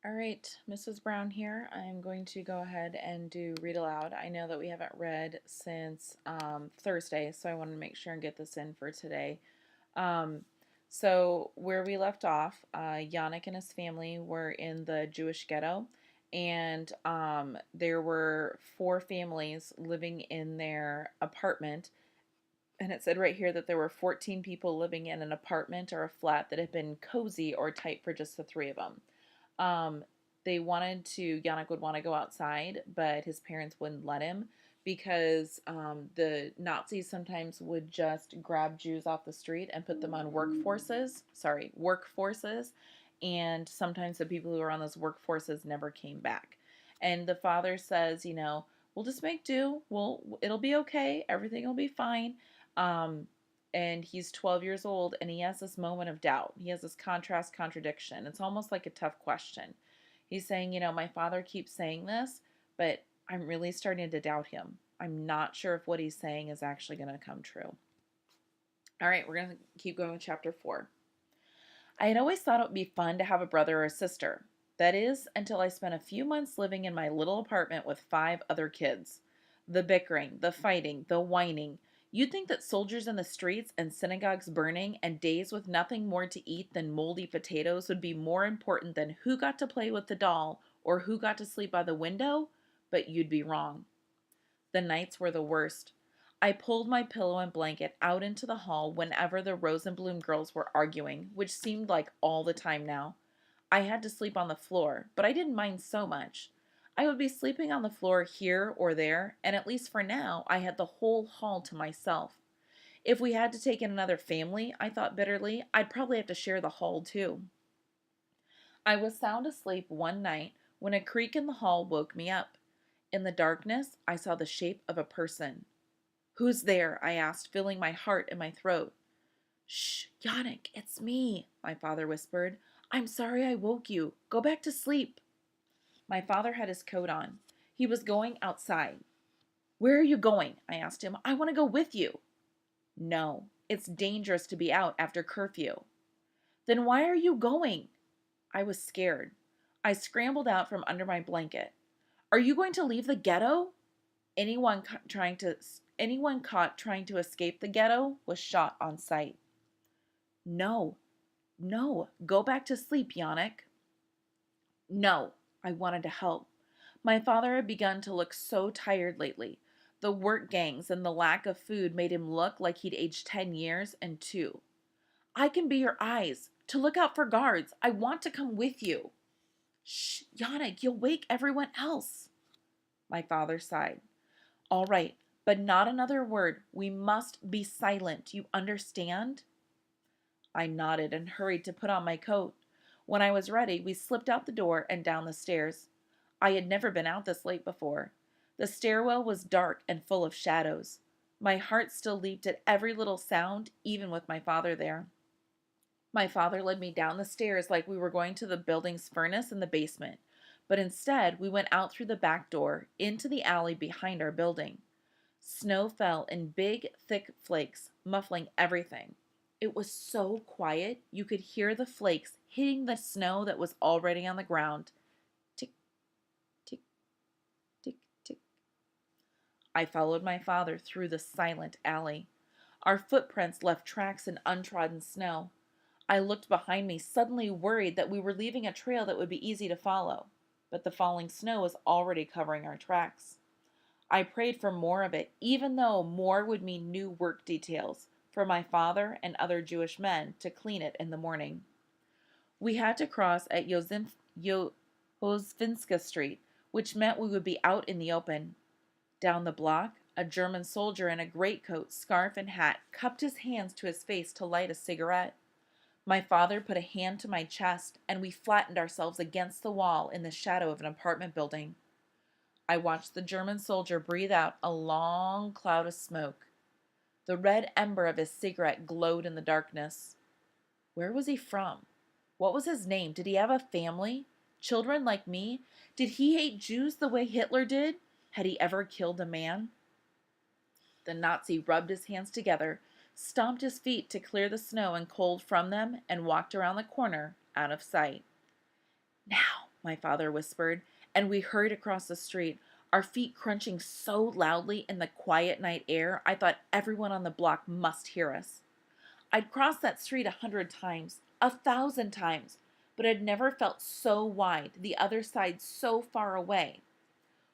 All right, Mrs. Brown here. I'm going to go ahead and do read aloud. I know that we haven't read since Thursday, so I want to make sure and get this in for today. Um, so, where we left off, Yannick and his family were in the Jewish ghetto, and there were four families living in their apartment. And it said right here that there were 14 people living in an apartment or a flat that had been cozy or tight for just the three of them. Um, Yannick would want to go outside, but his parents wouldn't let him because the Nazis sometimes would just grab Jews off the street and put them on workforces, and sometimes the people who were on those workforces never came back. And the father says, we'll just make do. It'll be okay. Everything will be fine. Um, and he's 12 years old and he has this moment of doubt. He has this contradiction. It's almost like a tough question. He's saying, my father keeps saying this, but I'm really starting to doubt him. I'm not sure if what he's saying is actually going to come true. All right, we're going to keep going with chapter 4. I had always thought it would be fun to have a brother or a sister. That is, until I spent a few months living in my little apartment with 5 other kids. The bickering, the fighting, the whining. You'd think that soldiers in the streets and synagogues burning and days with nothing more to eat than moldy potatoes would be more important than who got to play with the doll or who got to sleep by the window, but you'd be wrong. The nights were the worst. I pulled my pillow and blanket out into the hall whenever the Rosenblum girls were arguing, which seemed like all the time now. I had to sleep on the floor, but I didn't mind so much. I would be sleeping on the floor here or there, and at least for now, I had the whole hall to myself. If we had to take in another family, I thought bitterly, I'd probably have to share the hall too. I was sound asleep one night when a creak in the hall woke me up. In the darkness, I saw the shape of a person. "Who's there?" I asked, feeling my heart in my throat. "Shh, Yannick, it's me," my father whispered. "I'm sorry I woke you. Go back to sleep." My father had his coat on. He was going outside. "Where are you going?" I asked him. "I want to go with you." "No, it's dangerous to be out after curfew." "Then why are you going?" I was scared. I scrambled out from under my blanket. "Are you going to leave the ghetto?" Anyone caught trying to escape the ghetto was shot on sight. "No, no, go back to sleep, Yannick." "No," I wanted to help. My father had begun to look so tired lately. The work gangs and the lack of food made him look like he'd aged 10 years and 2. "I can be your eyes, to look out for guards. I want to come with you." "Shh, Yannick, you'll wake everyone else." My father sighed. "All right, but not another word. We must be silent. You understand?" I nodded and hurried to put on my coat. When I was ready, we slipped out the door and down the stairs. I had never been out this late before. The stairwell was dark and full of shadows. My heart still leaped at every little sound, even with my father there. My father led me down the stairs like we were going to the building's furnace in the basement, but instead we went out through the back door into the alley behind our building. Snow fell in big, thick flakes, muffling everything. It was so quiet you could hear the flakes hitting the snow that was already on the ground. Tick, tick, tick, tick. I followed my father through the silent alley. Our footprints left tracks in untrodden snow. I looked behind me, suddenly worried that we were leaving a trail that would be easy to follow, but the falling snow was already covering our tracks. I prayed for more of it, even though more would mean new work details for my father and other Jewish men to clean it in the morning. We had to cross at Hosvinska Street, which meant we would be out in the open. Down the block, a German soldier in a greatcoat, scarf, and hat cupped his hands to his face to light a cigarette. My father put a hand to my chest, and we flattened ourselves against the wall in the shadow of an apartment building. I watched the German soldier breathe out a long cloud of smoke. The red ember of his cigarette glowed in the darkness. Where was he from? What was his name? Did he have a family? Children like me? Did he hate Jews the way Hitler did? Had he ever killed a man? The Nazi rubbed his hands together, stomped his feet to clear the snow and cold from them, and walked around the corner, out of sight. "Now," my father whispered, and we hurried across the street, our feet crunching so loudly in the quiet night air I thought everyone on the block must hear us. I'd crossed that street 100 times, 1,000 times, but had never felt so wide, the other side so far away.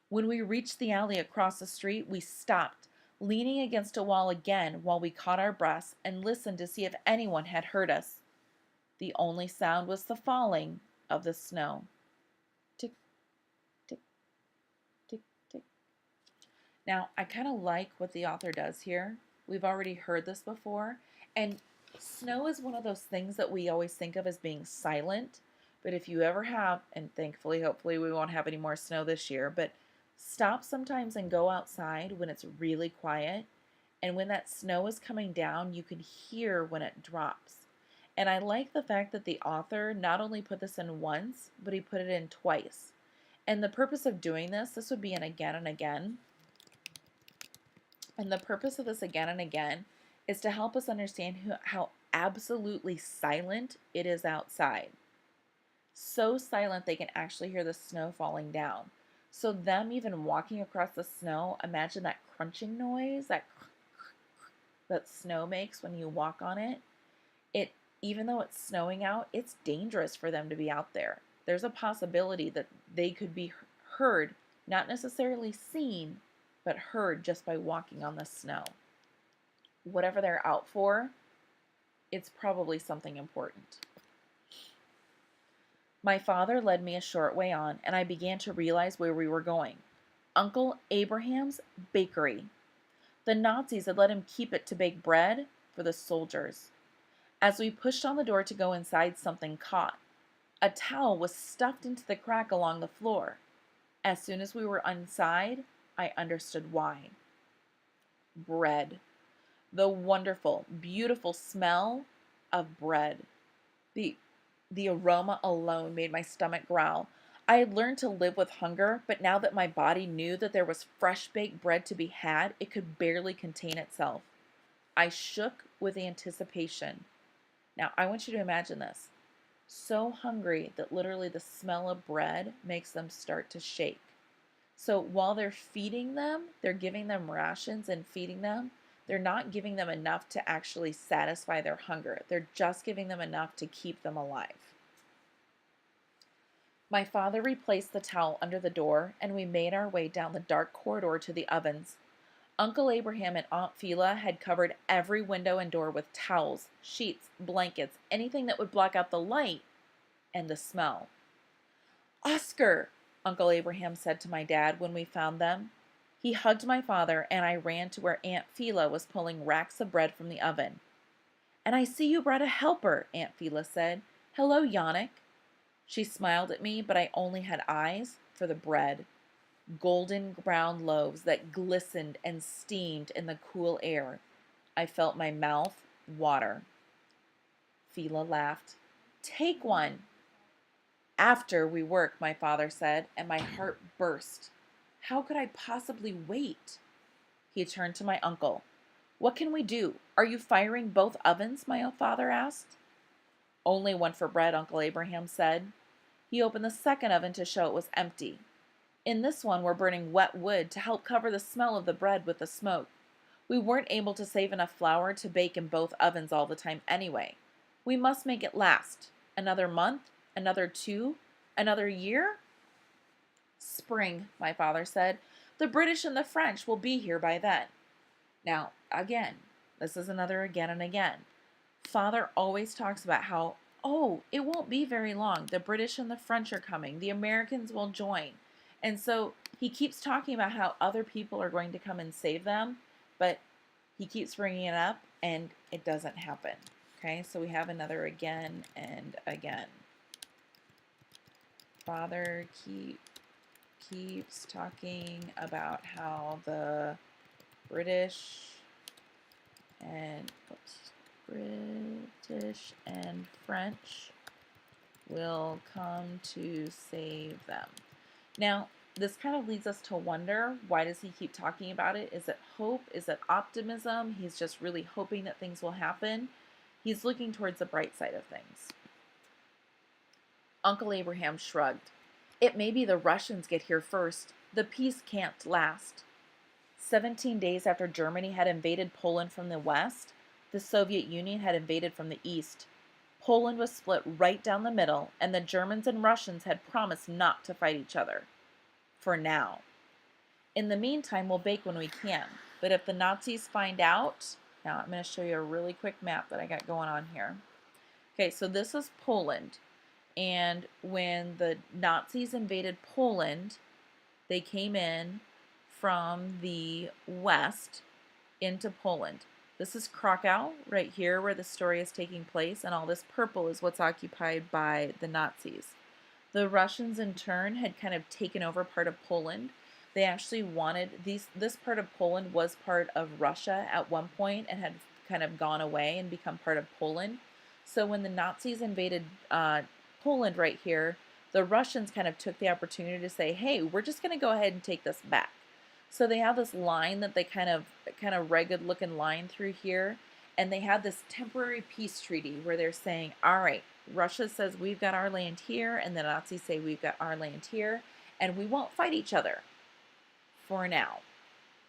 When we reached the alley across the street, we stopped, leaning against a wall again while we caught our breaths and listened to see if anyone had heard us. The only sound was the falling of the snow. Tick, tick, tick, tick. Now, I kind of like what the author does here. We've already heard this before, and snow is one of those things that we always think of as being silent, but if you ever have, and thankfully, hopefully we won't have any more snow this year, but stop sometimes and go outside when it's really quiet, and when that snow is coming down, you can hear when it drops. And I like the fact that the author not only put this in once, but he put it in twice. And the purpose of doing this would be an again and again. And the purpose of this again and again is to help us understand how absolutely silent it is outside. So silent they can actually hear the snow falling down. So them even walking across the snow, imagine that crunching noise that snow makes when you walk on it. Even though it's snowing out, it's dangerous for them to be out there. There's a possibility that they could be heard, not necessarily seen, but heard just by walking on the snow. Whatever they're out for, it's probably something important. My father led me a short way on, and I began to realize where we were going. Uncle Abraham's bakery. The Nazis had let him keep it to bake bread for the soldiers. As we pushed on the door to go inside, something caught. A towel was stuffed into the crack along the floor. As soon as we were inside, I understood why. Bread. The wonderful, beautiful smell of bread. The aroma alone made my stomach growl. I had learned to live with hunger, but now that my body knew that there was fresh baked bread to be had, it could barely contain itself. I shook with anticipation. Now, I want you to imagine this. So hungry that literally the smell of bread makes them start to shake. So while they're feeding them, they're giving them rations and feeding them, they're not giving them enough to actually satisfy their hunger. They're just giving them enough to keep them alive. My father replaced the towel under the door, and we made our way down the dark corridor to the ovens. Uncle Abraham and Aunt Phila had covered every window and door with towels, sheets, blankets, anything that would block out the light and the smell. "Oscar," Uncle Abraham said to my dad when we found them. He hugged my father, and I ran to where Aunt Phila was pulling racks of bread from the oven. "And I see you brought a helper," Aunt Phila said. "Hello, Yannick." She smiled at me, but I only had eyes for the bread. Golden brown loaves that glistened and steamed in the cool air. I felt my mouth water. Phila laughed. "Take one." "After we work," my father said, and my heart burst. How could I possibly wait? He turned to my uncle. "What can we do? Are you firing both ovens?" my father asked. "Only one for bread," Uncle Abraham said. He opened the second oven to show it was empty. "In this one, we're burning wet wood to help cover the smell of the bread with the smoke. We weren't able to save enough flour to bake in both ovens all the time anyway. We must make it last. Another month? Another 2? Another year?" "Spring," my father said. "The British and the French will be here by then." Now, again, this is another again and again. Father always talks about how, it won't be very long. The British and the French are coming. The Americans will join. And so he keeps talking about how other people are going to come and save them, but he keeps bringing it up and it doesn't happen. Okay, so we have another again and again. Father keeps talking about how the British and French will come to save them. Now, this kind of leads us to wonder, why does he keep talking about it? Is it hope? Is it optimism? He's just really hoping that things will happen. He's looking towards the bright side of things. Uncle Abraham shrugged. It may be the Russians get here first. The peace can't last. 17 days after Germany had invaded Poland from the west, the Soviet Union had invaded from the east. Poland was split right down the middle, and the Germans and Russians had promised not to fight each other. For now. In the meantime, we'll bake when we can. But if the Nazis find out, now I'm going to show you a really quick map that I got going on here. Okay, so this is Poland. And when the Nazis invaded Poland, they came in from the west into Poland. This is Krakow right here where the story is taking place, and all this purple is what's occupied by the Nazis. The Russians in turn had kind of taken over part of Poland. They actually wanted this part of Poland was part of Russia at one point and had kind of gone away and become part of Poland. So when the Nazis invaded Poland right here, the Russians kind of took the opportunity to say, hey, we're just going to go ahead and take this back. So they have this line that they kind of ragged looking line through here, and they have this temporary peace treaty where they're saying, all right, Russia says we've got our land here, and the Nazis say we've got our land here, and we won't fight each other for now.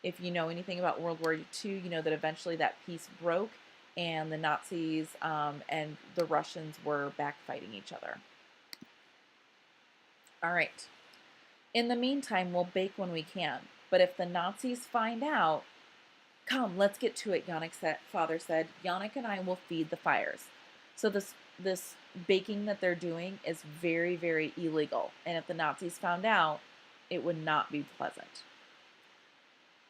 If you know anything about World War II, you know that eventually that peace broke, and the Nazis and the Russians were back fighting each other. All right. In the meantime, we'll bake when we can. But if the Nazis find out, come, let's get to it, Yannick's father said. Yannick and I will feed the fires. So this baking that they're doing is very, very illegal. And if the Nazis found out, it would not be pleasant.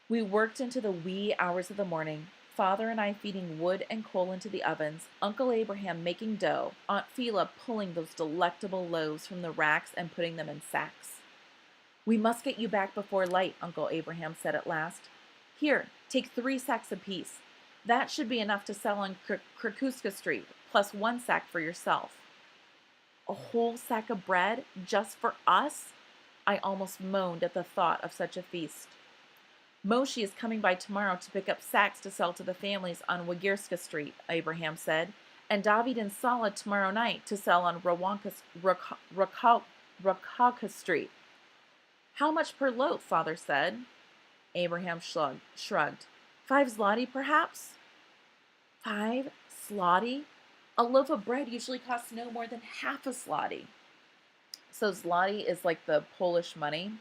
We worked into the wee hours of the morning, Father and I feeding wood and coal into the ovens, Uncle Abraham making dough, Aunt Phila pulling those delectable loaves from the racks and putting them in sacks. We must get you back before light, Uncle Abraham said at last. Here, take 3 sacks apiece. That should be enough to sell on Krakuska Street, plus 1 sack for yourself. A whole sack of bread just for us? I almost moaned at the thought of such a feast. Moshe is coming by tomorrow to pick up sacks to sell to the families on Wagierska Street, Abraham said, and David and Sala tomorrow night to sell on Rakauka Street. How much per loaf, Father said. Abraham shrugged. 5 zloty, perhaps? 5 zloty? A loaf of bread usually costs no more than half a zloty. So zloty is like the Polish money.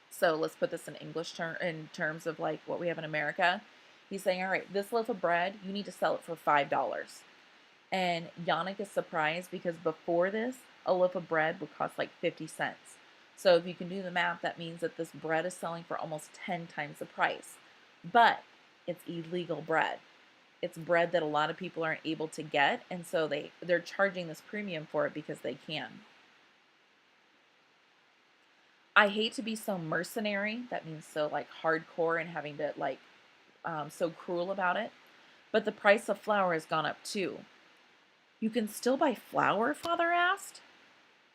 So let's put this in English in terms of like what we have in America. He's saying, all right, this loaf of bread, you need to sell it for $5. And Yannick is surprised because before this, a loaf of bread would cost like 50 cents. So if you can do the math, that means that this bread is selling for almost 10 times the price. But it's illegal bread. It's bread that a lot of people aren't able to get, and so they're charging this premium for it because they can. I hate to be so mercenary, that means so like hardcore and having to like so cruel about it, but the price of flour has gone up too. You can still buy flour? Father asked.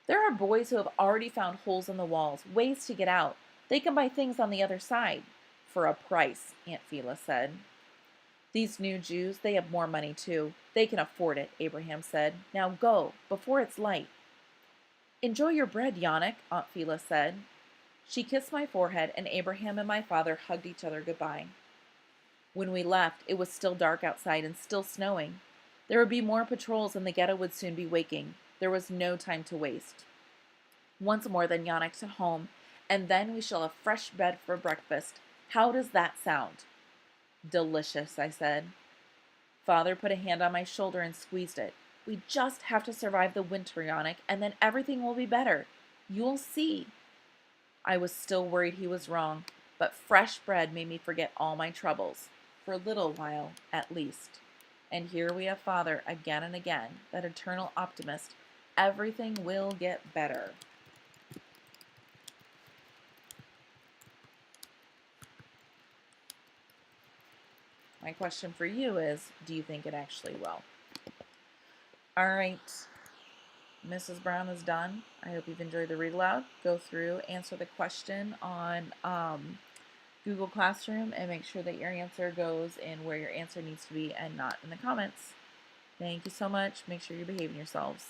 There are boys who have already found holes in the walls, ways to get out. They can buy things on the other side. For a price, Aunt Phila said. These new Jews, they have more money too. They can afford it, Abraham said. Now go, before it's light. Enjoy your bread, Yannick, Aunt Phila said. She kissed my forehead, and Abraham and my father hugged each other goodbye. When we left, it was still dark outside and still snowing. There would be more patrols, and the ghetto would soon be waking. There was no time to waste. Once more, then Yannick to home, and then we shall have fresh bread for breakfast. How does that sound? Delicious, I said. Father put a hand on my shoulder and squeezed it. We just have to survive the winter, Yannick, and then everything will be better. You'll see. I was still worried he was wrong, but fresh bread made me forget all my troubles, for a little while at least. And here we have Father again and again, that eternal optimist. Everything will get better. My question for you is, do you think it actually will? All right, Mrs. Brown is done. I hope you've enjoyed the read aloud. Go through, answer the question on Google Classroom, and make sure that your answer goes in where your answer needs to be and not in the comments. Thank you so much. Make sure you're behaving yourselves.